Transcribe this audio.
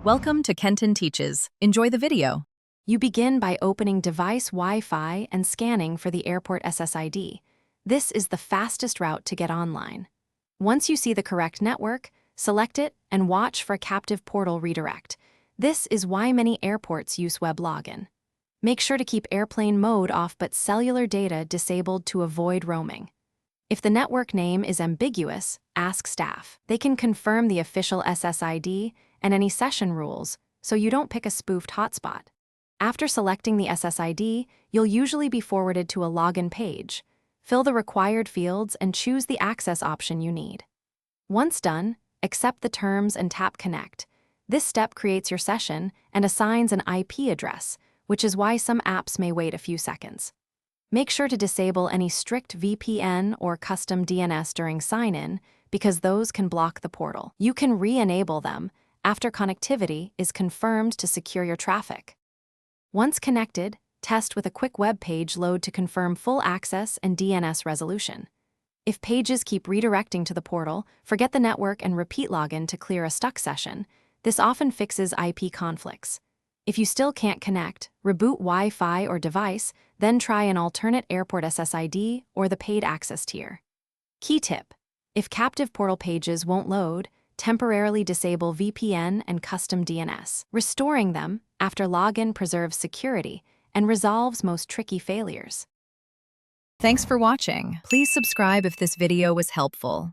Welcome to Kenton Teaches. Enjoy the video. You begin by opening device Wi-Fi and scanning for the airport SSID. This is the fastest route to get online. Once you see the correct network, select it and watch for a captive portal redirect. This is why many airports use web login. Make sure to keep airplane mode off but cellular data disabled to avoid roaming. If the network name is ambiguous, ask staff. They can confirm the official SSID and any session rules, so you don't pick a spoofed hotspot. After selecting the SSID, you'll usually be forwarded to a login page. Fill the required fields and choose the access option you need. Once done, accept the terms and tap Connect. This step creates your session and assigns an IP address, which is why some apps may wait a few seconds. Make sure to disable any strict VPN or custom DNS during sign-in, because those can block the portal. You can re-enable them after connectivity is confirmed to secure your traffic. Once connected, test with a quick web page load to confirm full access and DNS resolution. If pages keep redirecting to the portal, forget the network and repeat login to clear a stuck session. This often fixes IP conflicts. If you still can't connect, reboot Wi-Fi or device, then try an alternate airport SSID or the paid access tier. Key tip: if captive portal pages won't load, temporarily disable VPN and custom DNS. Restoring them after login preserves security and resolves most tricky failures. Thanks for watching. Please subscribe if this video was helpful.